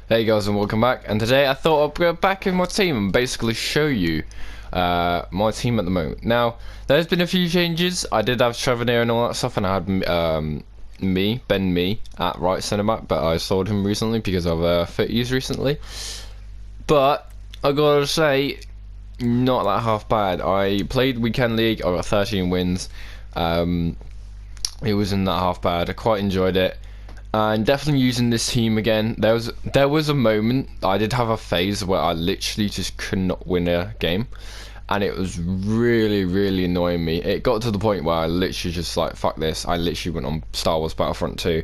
Hey guys, and welcome back. And today I thought I'd go back in my team and basically show you my team at the moment. Now, there's been a few changes. I did have Trevor and all that stuff, and I had Ben Mee at right centre back, but I sold him recently because of footies recently. But I gotta say, not that half bad. I played weekend league. I got 13 wins. It wasn't that half bad. I quite enjoyed it. And definitely using this team again. There was a moment I did have a phase where I literally just could not win a game, and it was really annoying me. It got to the point where I literally just like, fuck this. I literally went on Star Wars Battlefront 2,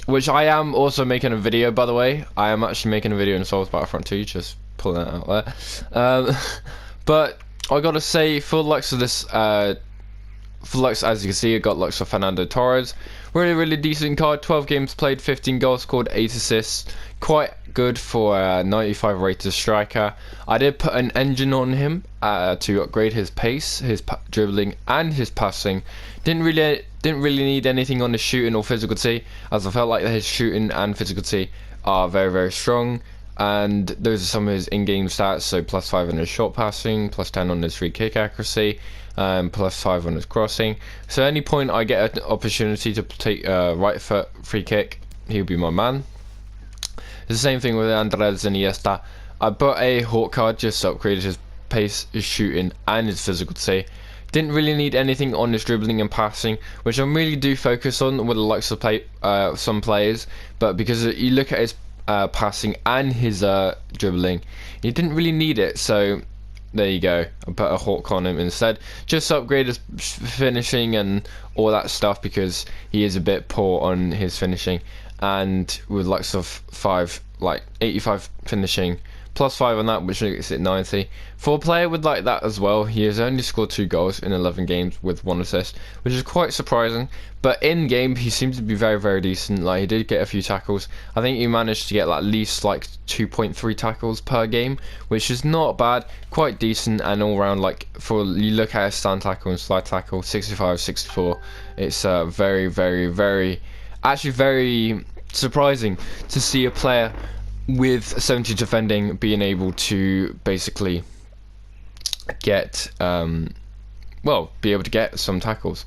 which I am also making a video, by the way. I am actually making a video on Star Wars Battlefront 2, just pulling that out there. But I gotta say, for the likes of this as you can see, I got likes of Fernando Torres. Really decent card. 12 games played, 15 goals scored, 8 assists. Quite good for a 95 rated striker. I did put an engine on him to upgrade his pace, his dribbling, and his passing. Didn't really need anything on his shooting or physicality, as I felt like his shooting and physicality are very strong. And those are some of his in-game stats. So +5 on his short passing, +10 on his free kick accuracy, +5 on his crossing. So at any point I get an opportunity to take right foot free kick, he'll be my man. It's the same thing with Andres and Iniesta. I bought a Hawk card just to upgrade his pace, his shooting, and his physicality. Didn't really need anything on his dribbling and passing, which I really do focus on with the likes of some players. But because you look at his passing and his dribbling, he didn't really need it, so there you go. I put a Hawk on him instead, just to upgrade his finishing and all that stuff, because he is a bit poor on his finishing. And with lots of 85 finishing, +5 on that, which makes it 90. For a player with like that as well, he has only scored 2 goals in 11 games with 1 assist, which is quite surprising. But in game, he seems to be very decent. Like, he did get a few tackles. I think he managed to get at least like 2.3 tackles per game, which is not bad, quite decent. And all round, like, for you look at his stand tackle and slide tackle, 65, 64. It's very surprising to see a player with 70 defending being able to basically get be able to get some tackles.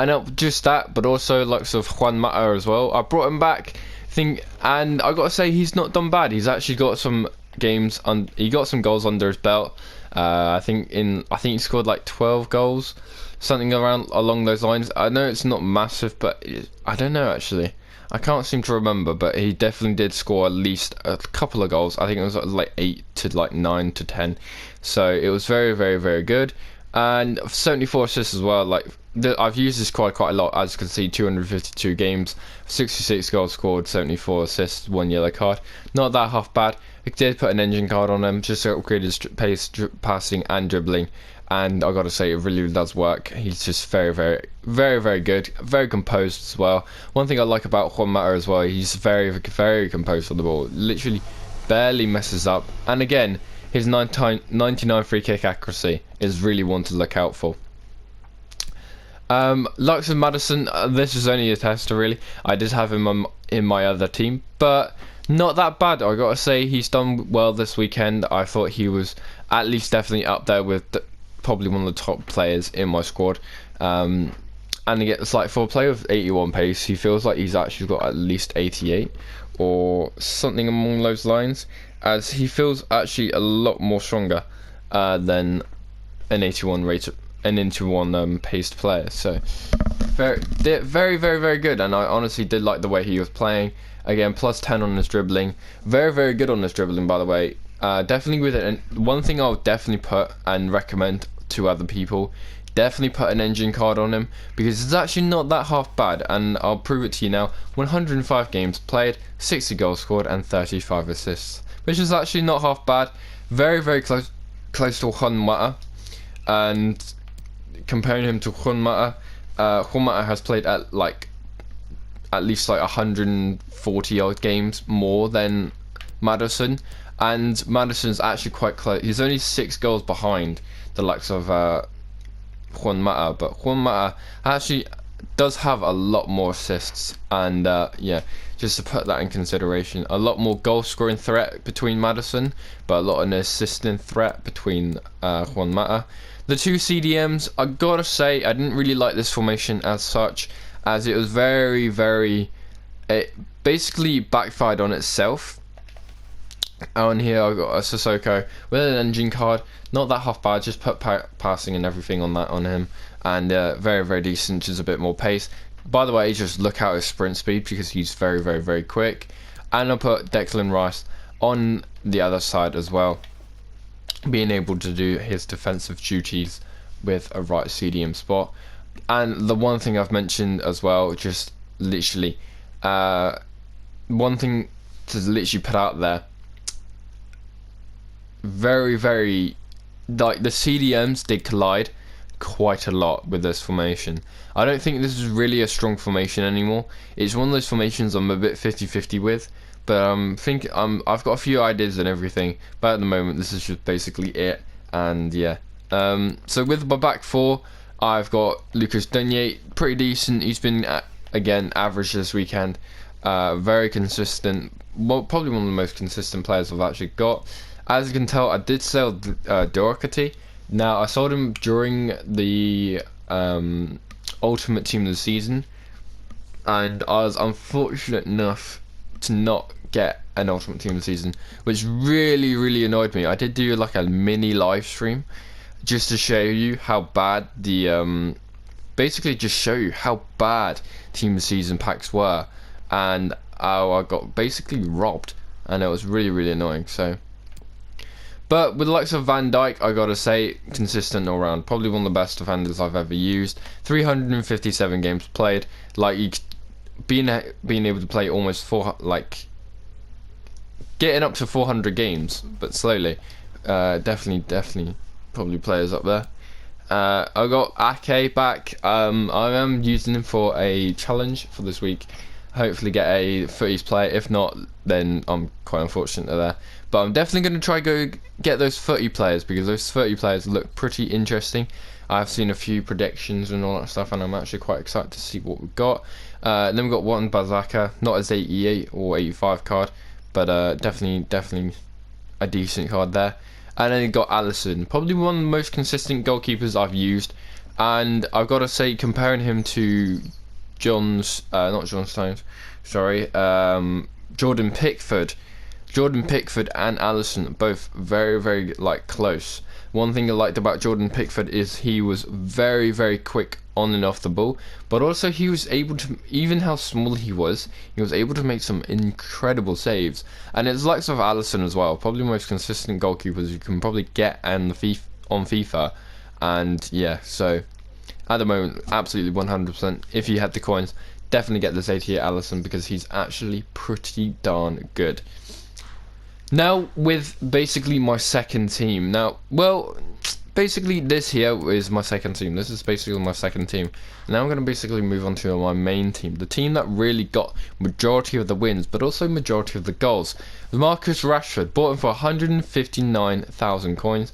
And not just that, but also likes of Juan Mata as well. I brought him back, and I gotta say, he's not done bad. He's actually got some games he got some goals under his belt. I think he scored like 12 goals, something along those lines. I know it's not massive, but I don't know actually. I can't seem to remember, but he definitely did score at least a couple of goals. I think it was like 8 to like 9 to 10. So it was very good. And 74 assists as well. Like, I've used this quite a lot. As you can see, 252 games, 66 goals scored, 74 assists, 1 yellow card. Not that half bad. I did put an engine card on him just to upgrade his pace, passing, and dribbling. And I gotta say, it really does work. He's just very good, very composed as well. One thing I like about Juan Mata as well, he's very composed on the ball. Literally barely messes up. And again, his 99 free kick accuracy is really one to look out for. Likes of Madison, this is only a tester really. I did have him in my other team, but not that bad. I gotta say, he's done well this weekend. I thought he was at least definitely up there with probably one of the top players in my squad. And it's like, for a player with 81 pace, he feels like he's actually got at least 88 or something along those lines, as he feels actually a lot more stronger than an 81 paced player. So very good, and I honestly did like the way he was playing. Again, +10 on his dribbling, very good on his dribbling, by the way. Definitely with it. And one thing I'll definitely put and recommend to other people, definitely put an engine card on him, because it's actually not that half bad. And I'll prove it to you now. 105 games played, 60 goals scored, and 35 assists, which is actually not half bad. Very close to Juan Mata. And comparing him to Juan Mata, Juan Mata has played at least 140 odd games more than Madison. And Madison's actually quite close. He's only 6 goals behind the likes of Juan Mata. But Juan Mata actually does have a lot more assists, and yeah, just to put that in consideration, a lot more goal scoring threat between Maddison, but a lot of assisting threat between Juan Mata. The two CDMs, I gotta say, I didn't really like this formation as such, as it was it basically backfired on itself. On here I've got a Sissoko with an engine card, not that half bad, just put passing and everything on him, and very decent, just a bit more pace. By the way, just look out his sprint speed because he's very quick. And I'll put Declan Rice on the other side as well, being able to do his defensive duties with a right CDM spot. And the one thing I've mentioned as well, just literally one thing to literally put out there, very like the CDMs did collide quite a lot with this formation. I don't think this is really a strong formation anymore. It's one of those formations I'm a bit 50-50 with, but I've got a few ideas and everything, but at the moment this is just basically it. And yeah, so with my back four, I've got Lucas Digne, pretty decent. He's been again average this weekend, very consistent, well, probably one of the most consistent players I've actually got. As you can tell, I did sell Doherty. Now, I sold him during the Ultimate Team of the Season, and I was unfortunate enough to not get an Ultimate Team of the Season, which really annoyed me. I did do like a mini live stream just to show you how bad the basically just show you how bad Team of the Season packs were, and I got basically robbed, and it was really annoying. So. But with the likes of Van Dijk, I gotta say, consistent all round. Probably one of the best defenders I've ever used. 357 games played. Like, being able to play almost getting up to 400 games, but slowly. Definitely, probably players up there. I got Ake back. I am using him for a challenge for this week. Hopefully get a footies player. If not, then I'm quite unfortunate there. But I'm definitely going to try go get those 30 players, because those 30 players look pretty interesting. I've seen a few predictions and all that stuff, and I'm actually quite excited to see what we've got. Then we've got Wan Bazaka, not as 88 or 85 card, but definitely a decent card there. And then you've got Alisson, probably one of the most consistent goalkeepers I've used. And I've got to say, comparing him to Jordan Pickford. Jordan Pickford and Alisson both very like close. One thing I liked about Jordan Pickford is he was very quick on and off the ball, but also he was able to, even how small he was able to make some incredible saves. And it's likes of Alisson as well, probably the most consistent goalkeepers you can probably get on FIFA. And yeah, so at the moment, absolutely 100%. If you had the coins, definitely get this 88 Alisson, because he's actually pretty darn good. Now, with basically my second team. Now, well, basically this here is my second team. This is basically my second team. Now I'm going to basically move on to my main team. The team that really got majority of the wins, but also majority of the goals. Marcus Rashford, bought him for 159,000 coins.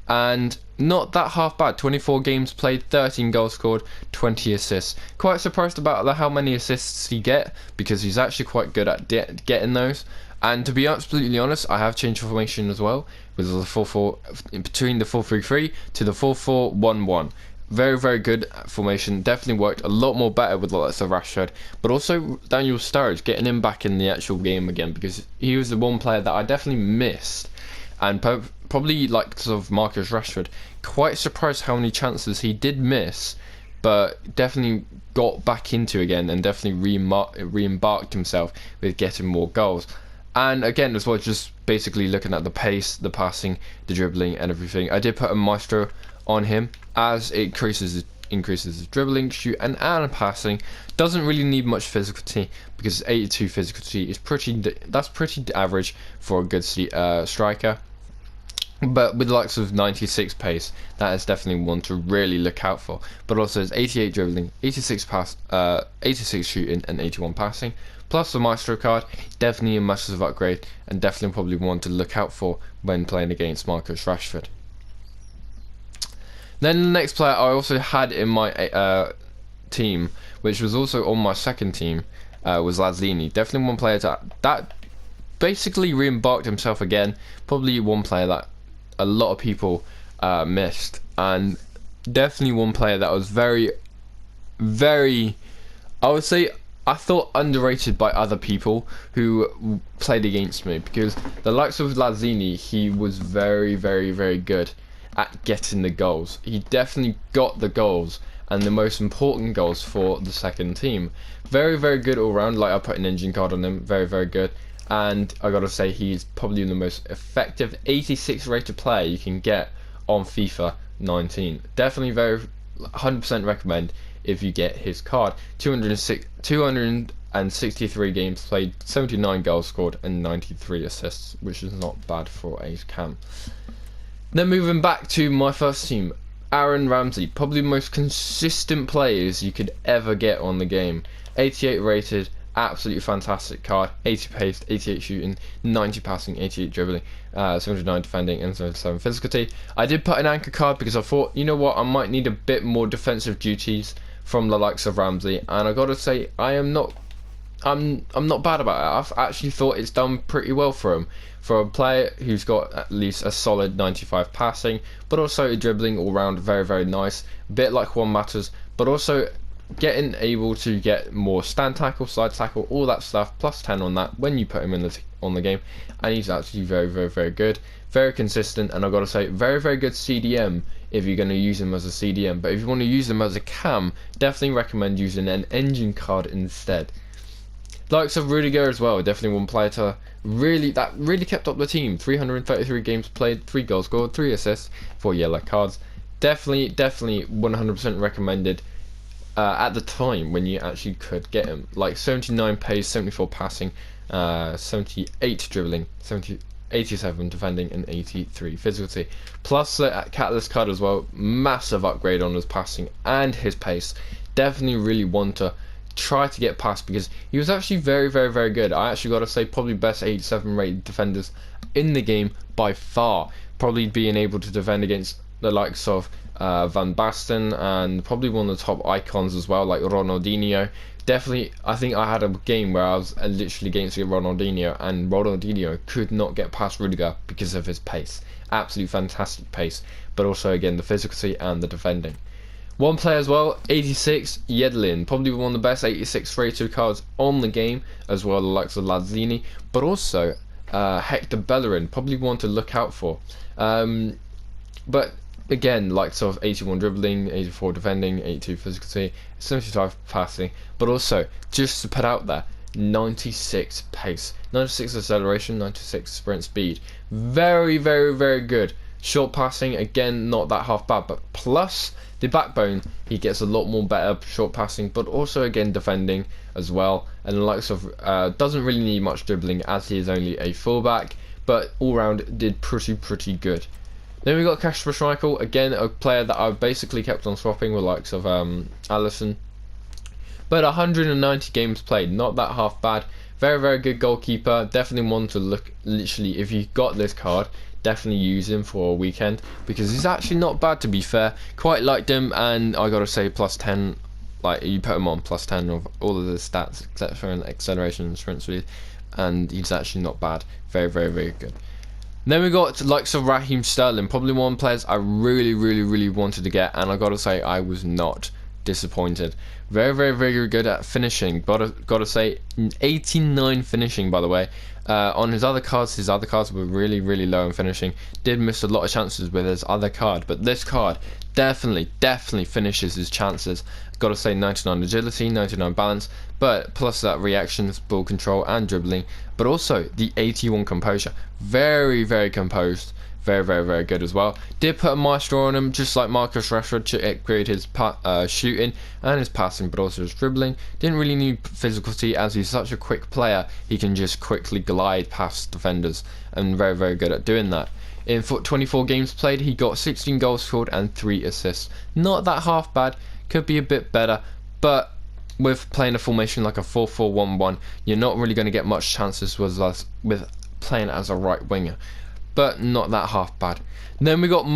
And not that half bad. 24 games played, 13 goals scored, 20 assists. Quite surprised about how many assists he get, because he's actually quite good at getting those. And to be absolutely honest, I have changed formation as well, with the 4-4 between the 4-3-3 to the 4-4-1-1. Very good formation. Definitely worked a lot more better with the likes of Rashford, but also Daniel Sturridge, getting him back in the actual game again, because he was the one player that I definitely missed. And probably like sort of Marcus Rashford, quite surprised how many chances he did miss, but definitely got back into again, and definitely re-embarked himself with getting more goals. And again as well, just basically looking at the pace, the passing, the dribbling and everything. I did put a maestro on him, as it increases his dribbling, shoot and passing. Doesn't really need much physicality, because 82 physicality is pretty average for a good striker. But with the likes of 96 pace, that is definitely one to really look out for. But also it's 88 dribbling, 86 shooting and 81 passing. Plus the Maestro card, definitely a massive upgrade, and definitely probably one to look out for when playing against Marcus Rashford. Then the next player I also had in my team, which was also on my second team, was Lazzini. Definitely one player that basically re-embarked himself again. Probably one player that a lot of people missed, and definitely one player that was very, I would say, I thought underrated by other people who played against me, because the likes of Lazzini, he was very, very good at getting the goals. He definitely got the goals, and the most important goals for the second team. Very good all round. Like, I put an engine card on him. Very good. And I gotta say, he's probably the most effective 86 rated player you can get on FIFA 19. Definitely very 100% recommend if you get his card. 263 games played, 79 goals scored, and 93 assists, which is not bad for a cam. Then moving back to my first team, Aaron Ramsey, probably the most consistent players you could ever get on the game. 88 rated, absolutely fantastic card. 80 pace, 88 shooting, 90 passing, 88 dribbling, 79 defending, and 77 physicality. I did put an anchor card because I thought, you know what, I might need a bit more defensive duties from the likes of Ramsey, and I gotta say, I'm not bad about it. I've actually thought it's done pretty well for him. For a player who's got at least a solid 95 passing, but also dribbling all round very nice. A bit like Juan Matters, but also getting able to get more stand tackle, slide tackle, all that stuff, plus 10 on that when you put him in on the game. And he's actually very good, very consistent, and I've got to say, very good CDM if you're going to use him as a CDM. But if you want to use him as a cam, definitely recommend using an engine card instead. Likes of Rudiger as well, definitely one player to really kept up the team. 333 games played, 3 goals scored, 3 assists, 4 yellow cards. Definitely 100% recommended at the time when you actually could get him. Like 79 pace, 74 passing, 78 dribbling, 87 defending, and 83 physicality. Plus the catalyst card as well, massive upgrade on his passing and his pace. Definitely really want to try to get past, because he was actually very good. I actually got to say, probably best 87 rated defenders in the game by far. Probably being able to defend against the likes of Van Basten, and probably one of the top icons as well, like Ronaldinho. Definitely, I think I had a game where I was literally against Ronaldinho, and Ronaldinho could not get past Rudiger because of his pace. Absolutely fantastic pace, but also again the physicality and the defending. One player as well, 86, Yedlin, probably one of the best 86 rated cards on the game, as well as the likes of Lazzini, but also Hector Bellerin, probably one to look out for. But again, like sort of 81 dribbling, 84 defending, 82 physicality, 75 passing, but also, just to put out there, 96 pace, 96 acceleration, 96 sprint speed. Very good. Short passing, again, not that half bad, but plus the backbone, he gets a lot more better short passing, but also again defending as well. And the likes of doesn't really need much dribbling, as he is only a fullback, but all round did pretty good. Then we got Kasper Schmeichel, again a player that I basically kept on swapping with likes of Alisson. But 190 games played, not that half bad. Very good goalkeeper. Definitely one to look. Literally, if you got this card, definitely use him for a weekend, because he's actually not bad, to be fair. Quite liked him, and I gotta say, plus 10. Like, you put him on plus 10 of all of the stats, etc., and acceleration and sprint speed, and he's actually not bad. Very good. Then we got likes of Raheem Sterling, probably one of the players I really wanted to get, and I gotta say, I was not disappointed. Very good at finishing. Gotta say, 89 finishing, by the way. On his other cards were really low in finishing. Did miss a lot of chances with his other card, but this card definitely finishes his chances. Gotta say, 99 agility, 99 balance, but plus that reactions, ball control, and dribbling, but also the 81 composure. Very composed. Very good as well. Did put a maestro on him, just like Marcus Rashford, to upgrade his shooting and his passing, but also his dribbling. Didn't really need physicality, as he's such a quick player. He can just quickly glide past defenders, and very good at doing that. In 24 games played, he got 16 goals scored and 3 assists. Not that half bad. Could be a bit better, but with playing a formation like a 4-4-1-1, you're not really going to get much chances with playing as a right winger. But not that half bad. Then we got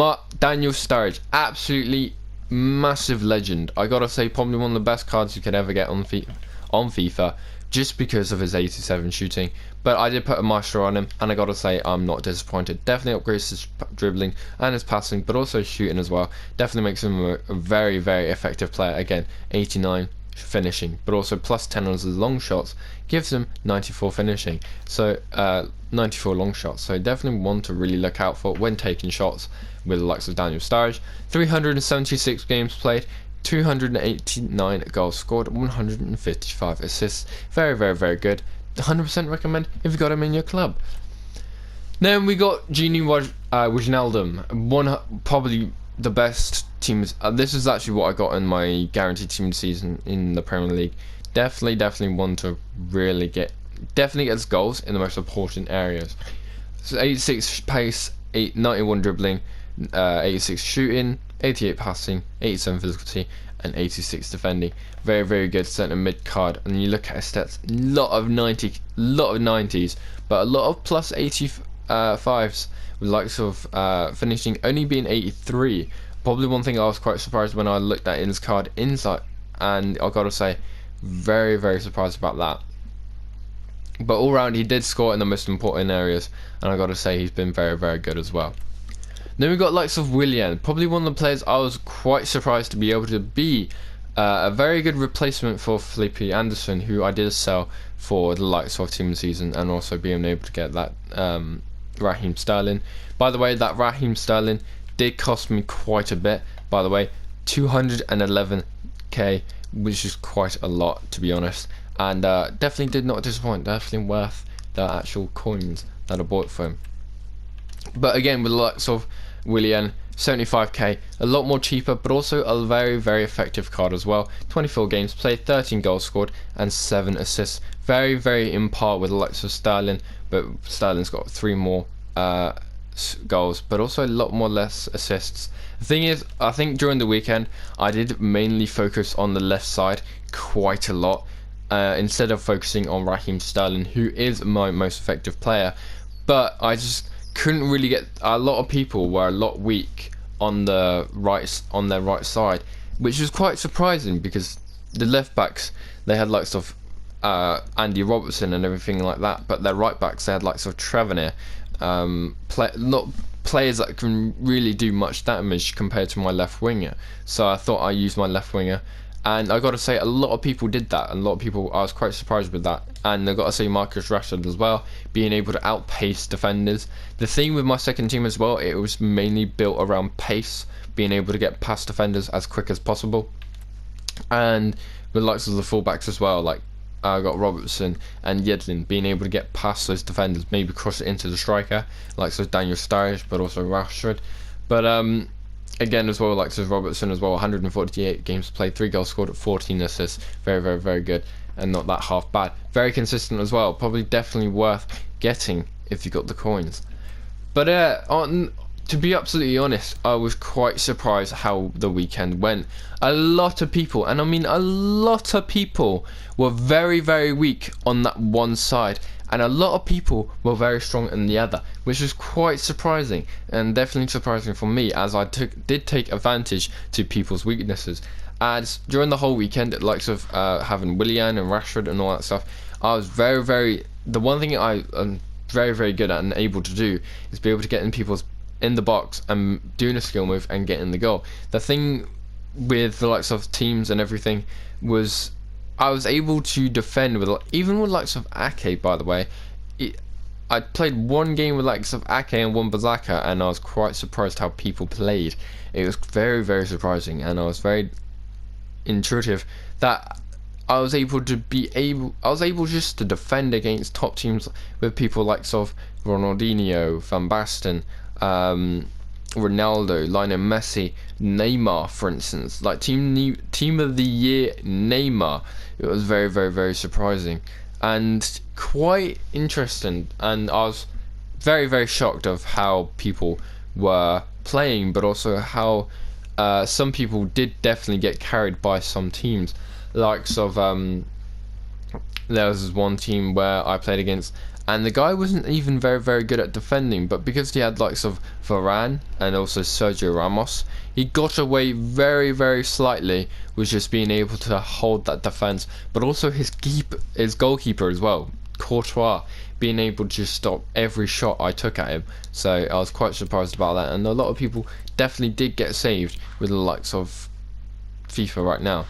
Daniel Sturridge, absolutely massive legend. I gotta say, probably one of the best cards you could ever get on FIFA, just because of his 87 shooting. But I did put a maestro on him, and I gotta say, I'm not disappointed. Definitely upgrades his dribbling and his passing, but also shooting as well. Definitely makes him a very, very effective player. Again, 89 finishing, but also plus 10 on his long shots, gives him 94 finishing. So 94 long shots. So definitely one to really look out for when taking shots with the likes of Daniel Sturridge. 376 games played, 289 goals scored, 155 assists. Very, very, very good. 100% recommend if you got him in your club. Then we got Gini Wijnaldum, probably the best teams. This is actually what I got in my guaranteed team season in the Premier League. Definitely one to really get. Definitely gets goals in the most important areas. So 86 pace, 91 dribbling, 86 shooting, 88 passing, 87 physicality, and 86 defending. Very, very good centre mid card. And you look at his stats, lot of 90s, but a lot of plus 85s with likes of finishing only being 83. Probably one thing I was quite surprised when I looked at his card inside, and I gotta say, very, very surprised about that. But all round, he did score in the most important areas, and I gotta say, he's been very, very good as well. Then we got likes of Willian, probably one of the players I was quite surprised to be able to be a very good replacement for Felipe Anderson, who I did sell for the likes of team season, and also being able to get that Raheem Sterling. By the way, that Raheem Sterling did cost me quite a bit. By the way, 211k, which is quite a lot to be honest, and definitely did not disappoint. Definitely worth the actual coins that I bought for him. But again, with the likes of Willian, 75k, a lot more cheaper, but also a very, very effective card as well. 24 games played, 13 goals scored, and 7 assists. Very, very in par with the likes of Sterling, but Sterling's got 3 more goals, but also a lot more less assists. The thing is, I think during the weekend, I did mainly focus on the left side quite a lot, instead of focusing on Raheem Sterling, who is my most effective player. But I just couldn't really get. A lot of people were a lot weak on their right side, which was quite surprising because the left backs, they had likes of Andy Robertson and everything like that, but their right backs, they had likes of Tavernier, not players that can really do much damage compared to my left winger. So I thought I used my left winger, and I got to say, a lot of people did that. A lot of people, I was quite surprised with that. And I got to say, Marcus Rashford as well, being able to outpace defenders. The thing with my second team as well, it was mainly built around pace, being able to get past defenders as quick as possible. And with likes of the fullbacks as well, like I got Robertson and Yedlin, being able to get past those defenders, maybe cross it into the striker, like so Daniel Sturridge, but also Rashford. But again as well, like so Robertson as well, 148 games played, 3 goals scored, 14 assists. Very, very, very good, and not that half bad. Very consistent as well. Probably definitely worth getting if you got the coins. But to be absolutely honest, I was quite surprised how the weekend went. A lot of people, and I mean a lot of people, were very, very weak on that one side, and a lot of people were very strong in the other, which was quite surprising, and definitely surprising for me, as I did take advantage to people's weaknesses. As during the whole weekend, likes of having Willian and Rashford and all that stuff, I was the one thing I am very, very good at and able to do is be able to get in the box and doing a skill move and getting the goal. The thing with the likes of teams and everything was I was able to defend with, even with likes of Ake, by the way. I played one game with likes of Ake and one Bazaka, and I was quite surprised how people played. It was very, very surprising, and I was very intuitive that I was able just to defend against top teams with people like sort of Ronaldinho, Van Basten, Ronaldo, Lionel Messi, Neymar, for instance. Like team of the year Neymar. It was very, very, very surprising and quite interesting, and I was very, very shocked of how people were playing, but also how some people did definitely get carried by some teams, likes of There was one team where I played against, and the guy wasn't even very good at defending, but because he had likes of Varane and also Sergio Ramos, he got away very slightly with just being able to hold that defense, but also his goalkeeper as well, Courtois, being able to stop every shot I took at him. So I was quite surprised about that, and a lot of people definitely did get saved with the likes of FIFA right now.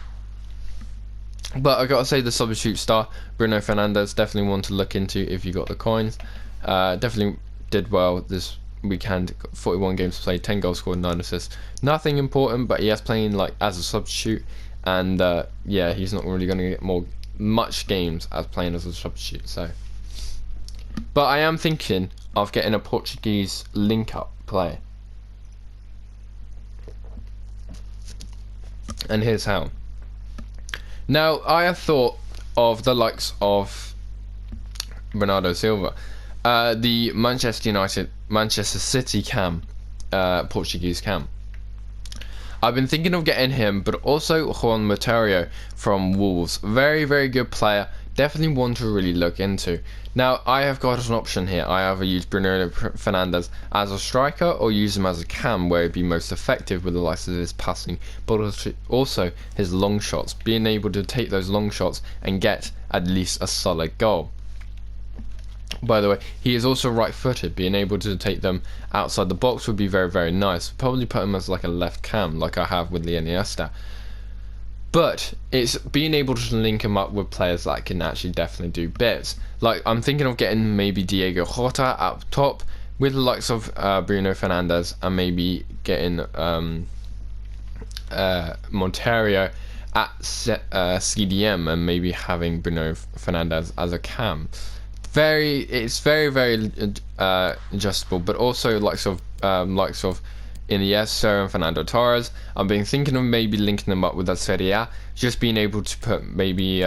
But I gotta say, the substitute star Bruno Fernandes, definitely one to look into if you got the coins. Definitely did well this weekend. 41 games played, 10 goals scored, 9 assists. Nothing important, but he is playing like as a substitute, and yeah, he's not really gonna get much games as playing as a substitute. So, but I am thinking of getting a Portuguese link-up player, and here's how. Now, I have thought of the likes of Bernardo Silva, the Manchester City cam, Portuguese cam. I've been thinking of getting him, but also Juan Materio from Wolves. Very good player. Definitely one to really look into. Now, I have got an option here. I either use Bruno Fernandes as a striker or use him as a cam, where he'd be most effective with the likes of his passing, but also his long shots, being able to take those long shots and get at least a solid goal. By the way, he is also right-footed. Being able to take them outside the box would be very nice. Probably put him as like a left cam, like I have with Iniesta. But it's being able to link him up with players that can actually definitely do bits. Like, I'm thinking of getting maybe Diego Jota up top with the likes of Bruno Fernandes, and maybe getting Monterio at CDM, and maybe having Bruno Fernandes as a cam. It's very adjustable, but also likes of Iniesta and Fernando Torres. I've been thinking of maybe linking them up with the Serie A, just being able to put maybe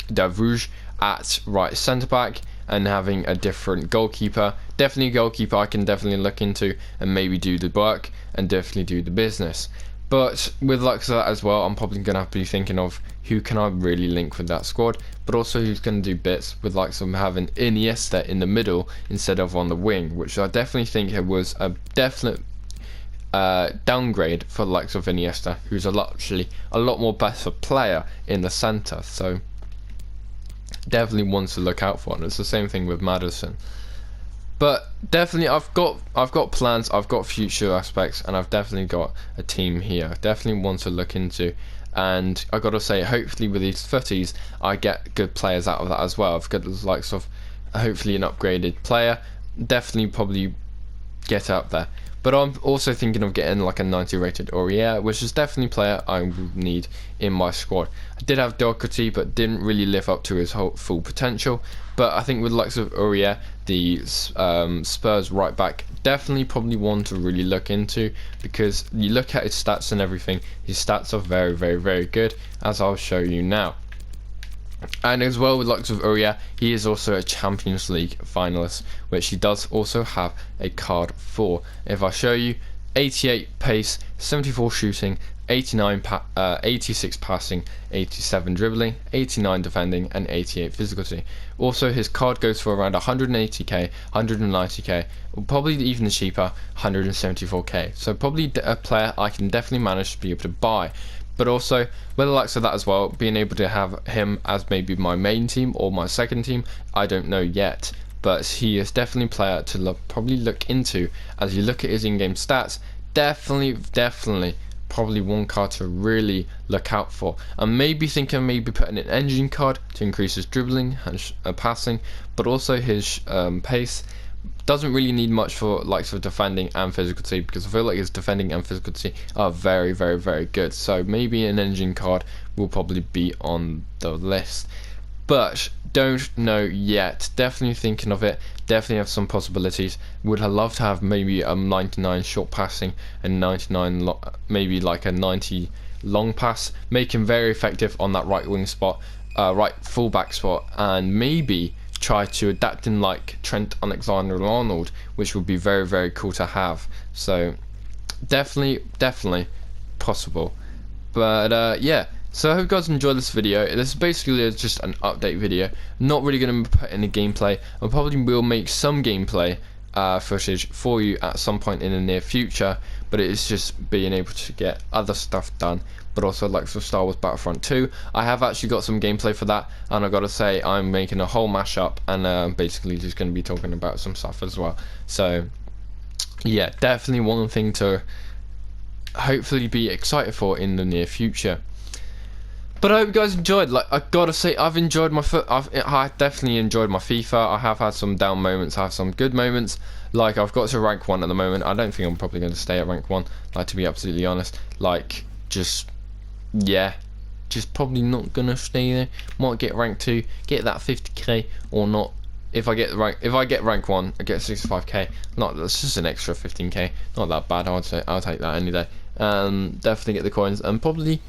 Davuj at right centre back and having a different goalkeeper. Definitely a goalkeeper I can definitely look into and maybe do the work and definitely do the business. But with likes of that as well, I'm probably going to have to be thinking of who can I really link with that squad, but also who's going to do bits with likes of having Iniesta in the middle instead of on the wing, which I definitely think it was a definite downgrade for the likes of Iniesta, who's actually a lot more better player in the centre. So definitely one to look out for, and it's the same thing with Maddison. But definitely, I've got plans, I've got future aspects, and I've definitely got a team here. Definitely one to look into, and I gotta say, hopefully with these footies, I get good players out of that as well. I've got the likes of hopefully an upgraded player. Definitely, probably get up there. But I'm also thinking of getting like a 90 rated Aurier, which is definitely a player I would need in my squad. I did have Doherty, but didn't really live up to his full potential. But I think with the likes of Aurier, the Spurs right back, definitely probably one to really look into, because you look at his stats and everything, his stats are very good, as I'll show you now. And as well with likes of Aurier, he is also a Champions League finalist, which he does also have a card for. If I show you, 88 pace, 74 shooting, 86 passing, 87 dribbling, 89 defending, and 88 physicality. Also, his card goes for around 180k, 190k, or probably even cheaper, 174k. So probably a player I can definitely manage to be able to buy. But also, with the likes of that as well, being able to have him as maybe my main team or my second team, I don't know yet. But he is definitely a player to probably look into as you look at his in-game stats. Definitely, probably one card to really look out for. I'm maybe thinking maybe putting an engine card to increase his dribbling and passing, but also his pace. Doesn't really need much for likes of defending and physicality, because I feel like his defending and physicality are very good. So maybe an engine card will probably be on the list, but don't know yet. Definitely thinking of it. Definitely have some possibilities. Would have loved to have maybe a 99 short passing and 99 maybe like a 90 long pass, make him very effective on that right wing spot, right fullback spot, and maybe try to adapt in like Trent Alexander-Arnold, which would be very cool to have. So definitely possible. But yeah, So I hope you guys enjoyed this video. This is basically just an update video. Not really going to put in a gameplay. I probably will make some gameplay footage for you at some point in the near future, but it is just being able to get other stuff done, but also like for Star Wars Battlefront 2. I have actually got some gameplay for that, and I gotta say I'm making a whole mashup, and basically just going to be talking about some stuff as well. So yeah, definitely one thing to hopefully be excited for in the near future. But I hope you guys enjoyed. Like, I gotta say, I've enjoyed my I definitely enjoyed my FIFA. I have had some down moments, I have some good moments. Like, I've got to rank 1 at the moment. I don't think I'm probably going to stay at rank 1, like, to be absolutely honest. Like, just probably not gonna stay there. Might get rank 2, get that 50k or not. If I get rank 1, I get 65k. Not, that's just an extra 15k. Not that bad. I'd say I'll take that any day. Definitely get the coins and probably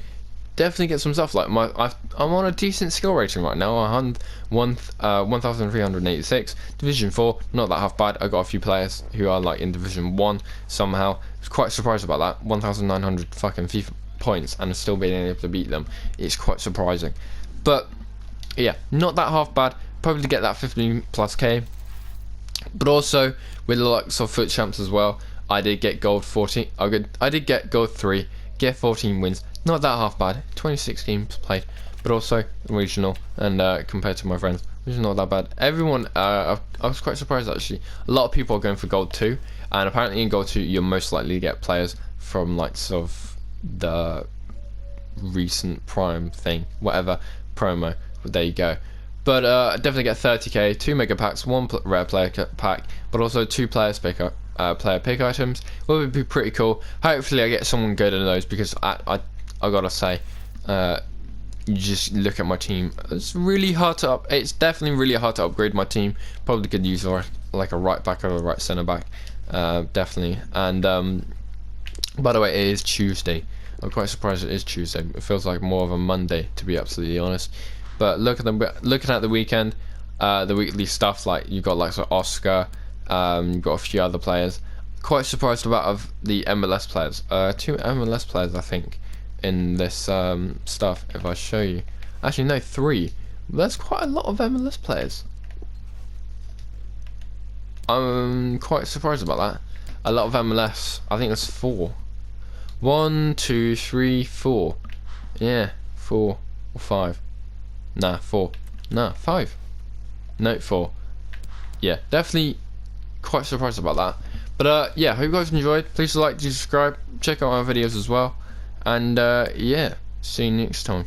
definitely get some stuff. Like I'm on a decent skill rating right now. 1,386. Division 4, not that half bad. I got a few players who are like in Division 1 somehow. I was quite surprised about that. 1,900 fucking FIFA points and still being able to beat them. It's quite surprising. But yeah, not that half bad. Probably get that 15+k. But also with the likes of FUT champs as well, I did get gold 14. I did get gold 3. Get 14 wins. Not that half bad. 26 games played, but also regional, and compared to my friends, which is not that bad. Everyone, I was quite surprised actually. A lot of people are going for gold 2, and apparently in gold 2 you're most likely to get players from like sort of the recent prime thing, whatever promo. There you go. But definitely get 30k, 2 mega packs, 1 rare player pack, but also 2 player pick items. Would be pretty cool. Hopefully I get someone good in those, because I gotta say, you just look at my team. It's really hard to it's definitely really hard to upgrade my team. Probably could use like a right back or a right centre back, definitely. And by the way, it is Tuesday. I'm quite surprised it is Tuesday. It feels like more of a Monday, to be absolutely honest. But looking at the weekend, the weekly stuff, like you've got like Oscar, you've got a few other players. Quite surprised about of the MLS players. 2 MLS players I think in this stuff. If I show you, actually no, 3. There's quite a lot of MLS players. I'm quite surprised about that. A lot of MLS. I think there's 4. 1, 2, 3, 4. Yeah, 4 or 5. Nah, 4. Nah, 5. No, 4. Yeah, definitely quite surprised about that. But yeah, hope you guys enjoyed. Please like, subscribe, check out our videos as well, and yeah, see you next time.